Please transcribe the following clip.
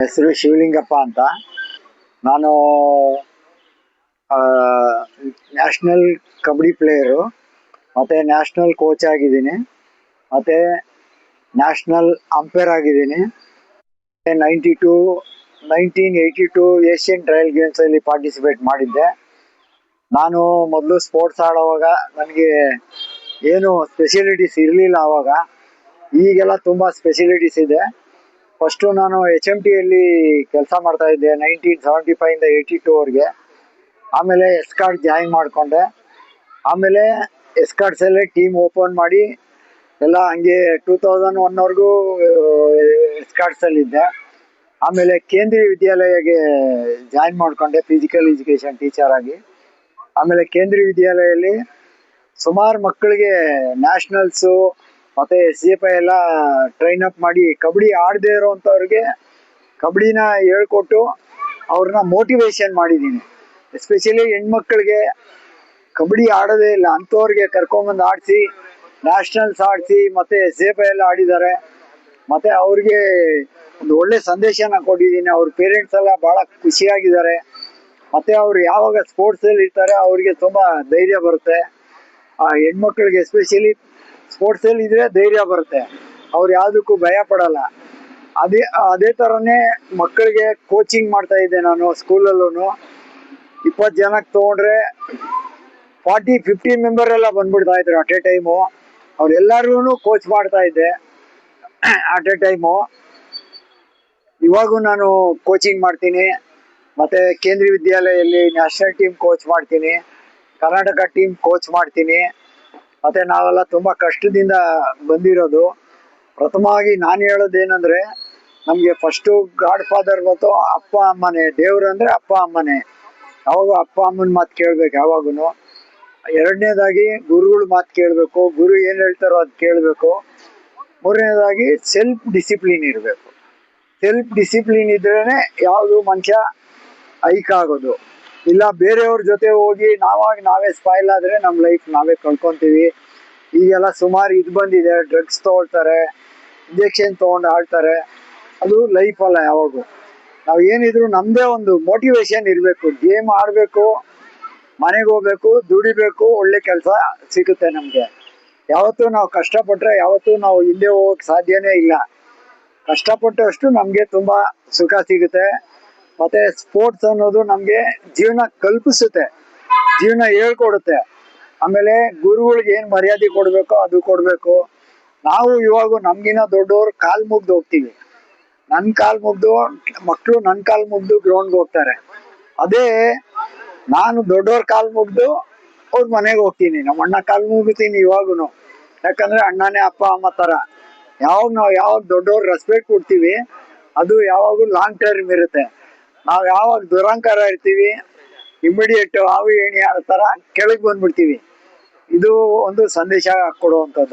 ಹೆಸರು ಶಿವಲಿಂಗಪ್ಪ ಅಂತ. ನಾನು ನ್ಯಾಷನಲ್ ಕಬಡ್ಡಿ ಪ್ಲೇಯರು, ಮತ್ತು ನ್ಯಾಷನಲ್ ಕೋಚ್ ಆಗಿದ್ದೀನಿ, ಮತ್ತು ನ್ಯಾಷನಲ್ ಅಂಪೈರ್ ಆಗಿದ್ದೀನಿ. 1982 ಏಷ್ಯನ್ ಟ್ರಯಲ್ ಗೇಮ್ಸಲ್ಲಿ ಪಾರ್ಟಿಸಿಪೇಟ್ ಮಾಡಿದ್ದೆ. ನಾನು ಮೊದಲು ಸ್ಪೋರ್ಟ್ಸ್ ಆಡೋವಾಗ ನನಗೆ ಏನು ಸ್ಪೆಷಲಿಟೀಸ್ ಇರಲಿಲ್ಲ. ಆವಾಗ ಈಗೆಲ್ಲ ತುಂಬ ಸ್ಪೆಷಲಿಟೀಸ್ ಇದೆ. ಫಸ್ಟು ನಾನು HMTಯಲ್ಲಿ ಕೆಲಸ ಮಾಡ್ತಾಯಿದ್ದೆ 1975ಇಂದ 82ವರೆಗೆ. ಆಮೇಲೆ ಎಸ್ಕಾರ್ಟ್ ಜಾಯಿನ್ ಮಾಡಿಕೊಂಡೆ. ಆಮೇಲೆ ಎಸ್ಕಾರ್ಟ್ಸಲ್ಲೇ ಟೀಮ್ ಓಪನ್ ಮಾಡಿ ಎಲ್ಲ ಹಂಗೆ 2001ವರೆಗೂ ಎಸ್ಕಾರ್ಟ್ಸಲ್ಲಿದ್ದೆ. ಆಮೇಲೆ ಕೇಂದ್ರೀಯ ವಿದ್ಯಾಲಯಗೆ ಜಾಯಿನ್ ಮಾಡಿಕೊಂಡೆ ಫಿಸಿಕಲ್ ಎಜುಕೇಷನ್ ಟೀಚರ್ ಆಗಿ. ಆಮೇಲೆ ಕೇಂದ್ರೀಯ ವಿದ್ಯಾಲಯದಲ್ಲಿ ಸುಮಾರು ಮಕ್ಕಳಿಗೆ ನ್ಯಾಷನಲ್ಸು ಮತ್ತು SFI ಎಲ್ಲ ಟ್ರೈನ್ ಅಪ್ ಮಾಡಿ, ಕಬಡ್ಡಿ ಆಡದೇ ಇರೋವಂಥವ್ರಿಗೆ ಕಬಡ್ಡಿನ ಹೇಳ್ಕೊಟ್ಟು ಅವ್ರನ್ನ ಮೋಟಿವೇಶನ್ ಮಾಡಿದ್ದೀನಿ. ಎಸ್ಪೆಷಲಿ ಹೆಣ್ಮಕ್ಳಿಗೆ ಕಬಡ್ಡಿ ಆಡೋದೇ ಇಲ್ಲ ಅಂಥವ್ರಿಗೆ ಕರ್ಕೊಂಬಂದು ಆಡಿಸಿ, ನ್ಯಾಷನಲ್ಸ್ ಆಡಿಸಿ, ಮತ್ತು SFI ಎಲ್ಲ ಆಡಿದ್ದಾರೆ. ಮತ್ತು ಅವ್ರಿಗೆ ಒಂದು ಒಳ್ಳೆ ಸಂದೇಶನ ಕೊಟ್ಟಿದ್ದೀನಿ. ಅವ್ರ ಪೇರೆಂಟ್ಸ್ ಎಲ್ಲ ಭಾಳ ಖುಷಿಯಾಗಿದ್ದಾರೆ. ಮತ್ತು ಅವರು ಯಾವಾಗ ಸ್ಪೋರ್ಟ್ಸಲ್ಲಿ ಇರ್ತಾರೆ ಅವ್ರಿಗೆ ತುಂಬ ಧೈರ್ಯ ಬರುತ್ತೆ. ಆ ಹೆಣ್ಮಕ್ಳಿಗೆ ಎಸ್ಪೆಷಲಿ ಸ್ಪೋರ್ಟ್ಸಲ್ಲಿ ಇದ್ದರೆ ಧೈರ್ಯ ಬರುತ್ತೆ, ಅವ್ರು ಯಾವುದಕ್ಕೂ ಭಯ ಪಡಲ್ಲ. ಅದೇ ಥರನೇ ಮಕ್ಕಳಿಗೆ ಕೋಚಿಂಗ್ ಮಾಡ್ತಾಯಿದ್ದೆ ನಾನು ಸ್ಕೂಲಲ್ಲೂ. 20 ಜನಕ್ಕೆ ತೊಗೊಂಡ್ರೆ 40-50 ಮೆಂಬರ್ ಎಲ್ಲ ಬಂದ್ಬಿಡ್ತಾಯಿದ್ರು ಅಟ್ ಎ ಟೈಮು. ಅವರೆಲ್ಲರೂ ಕೋಚ್ ಮಾಡ್ತಾಯಿದ್ದೆ ಅಟ್ ಎ ಟೈಮು. ಇವಾಗೂ ನಾನು ಕೋಚಿಂಗ್ ಮಾಡ್ತೀನಿ, ಮತ್ತು ಕೇಂದ್ರೀಯ ವಿದ್ಯಾಲಯದಲ್ಲಿ ನ್ಯಾಷನಲ್ ಟೀಮ್ ಕೋಚ್ ಮಾಡ್ತೀನಿ, ಕರ್ನಾಟಕ ಟೀಮ್ ಕೋಚ್ ಮಾಡ್ತೀನಿ. ಮತ್ತು ನಾವೆಲ್ಲ ತುಂಬ ಕಷ್ಟದಿಂದ ಬಂದಿರೋದು. ಪ್ರಥಮವಾಗಿ ನಾನು ಹೇಳೋದೇನೆಂದರೆ, ನಮಗೆ ಫಸ್ಟು ಗಾಡ್ ಫಾದರ್ ಮತ್ತು ಅಪ್ಪ ಅಮ್ಮನೇ. ದೇವರು ಅಂದರೆ ಅಪ್ಪ ಅಮ್ಮನೇ. ಯಾವಾಗ ಅಪ್ಪ ಅಮ್ಮನ ಮಾತು ಕೇಳಬೇಕು ಯಾವಾಗೂ. ಎರಡನೇದಾಗಿ ಗುರುಗಳ ಮಾತು ಕೇಳಬೇಕು, ಗುರು ಏನು ಹೇಳ್ತಾರೋ ಅದು ಕೇಳಬೇಕು. ಮೂರನೇದಾಗಿ ಸೆಲ್ಫ್ ಡಿಸಿಪ್ಲಿನ್ ಇರಬೇಕು. ಸೆಲ್ಫ್ ಡಿಸಿಪ್ಲಿನ್ ಇದ್ರೇ ಯಾವುದು ಮನುಷ್ಯ ಹೈಕ್ ಆಗೋದು. ಇಲ್ಲ ಬೇರೆಯವ್ರ ಜೊತೆ ಹೋಗಿ ನಾವೇ ಸ್ಪಾಯ್ಲ್ ಆದರೆ ನಮ್ಮ ಲೈಫ್ ನಾವೇ ಕಳ್ಕೊತೀವಿ. ಈಗೆಲ್ಲ ಸುಮಾರು ಇದು ಬಂದಿದೆ, ಡ್ರಗ್ಸ್ ತೊಗೊಳ್ತಾರೆ, ಇಂಜೆಕ್ಷನ್ ತೊಗೊಂಡು ಆಡ್ತಾರೆ. ಅದು ಲೈಫ್ ಅಲ್ಲ. ಯಾವಾಗೂ ನಾವು ಏನಿದ್ರು ನಮ್ಮದೇ ಒಂದು ಮೋಟಿವೇಶನ್ ಇರಬೇಕು. ಗೇಮ್ ಆಡಬೇಕು, ಮನೆಗೆ ಹೋಗ್ಬೇಕು, ದುಡಿಬೇಕು, ಒಳ್ಳೆ ಕೆಲಸ ಸಿಗುತ್ತೆ ನಮಗೆ. ಯಾವತ್ತೂ ನಾವು ಕಷ್ಟಪಟ್ಟರೆ ಯಾವತ್ತೂ ನಾವು ಹಿಂದೆ ಹೋಗೋಕ್ಕೆ ಸಾಧ್ಯನೇ ಇಲ್ಲ. ಕಷ್ಟಪಟ್ಟಷ್ಟು ನಮಗೆ ತುಂಬ ಸುಖ ಸಿಗುತ್ತೆ. ಮತ್ತು ಸ್ಪೋರ್ಟ್ಸ್ ಅನ್ನೋದು ನಮಗೆ ಜೀವನ ಕಲ್ಪಿಸುತ್ತೆ, ಜೀವನ ಹೇಳ್ಕೊಡುತ್ತೆ. ಆಮೇಲೆ ಗುರುಗಳಿಗೆ ಏನು ಮರ್ಯಾದೆ ಕೊಡಬೇಕೋ ಅದು ಕೊಡಬೇಕು. ನಾವು ಇವಾಗ ನಮಗಿನ್ನ ದೊಡ್ಡವರು ಕಾಲು ಮುಗ್ದು ಹೋಗ್ತೀವಿ. ನನ್ನ ಕಾಲು ಮುಗ್ದು ಮಕ್ಕಳು ನನ್ನ ಕಾಲು ಮುಗ್ದು ಗ್ರೌಂಡ್ಗೆ ಹೋಗ್ತಾರೆ. ಅದೇ ನಾನು ದೊಡ್ಡವ್ರ ಕಾಲು ಮುಗ್ದು ಅವ್ರ ಮನೆಗೆ ಹೋಗ್ತೀನಿ. ನಮ್ಮ ಅಣ್ಣ ಕಾಲು ಮುಗಿತೀನಿ ಇವಾಗೂ. ಯಾಕಂದರೆ ಅಣ್ಣನೇ ಅಪ್ಪ ಅಮ್ಮ ಥರ. ಯಾವಾಗ ದೊಡ್ಡವ್ರು ರೆಸ್ಪೆಕ್ಟ್ ಕೊಡ್ತೀವಿ ಅದು ಯಾವಾಗೂ ಲಾಂಗ್ ಟರ್ಮ್ ಇರುತ್ತೆ. ನಾವು ಯಾವಾಗ ದುರಂಕಾರ ಇರ್ತೀವಿ, ಇಮಿಡಿಯೇಟು ಹಾವು ಏಣಿ ಆಡೋ ಥರ ಕೆಳಗೆ ಬಂದ್ಬಿಡ್ತೀವಿ. ಇದು ಒಂದು ಸಂದೇಶ ಕೊಡುವಂಥದ್ದು.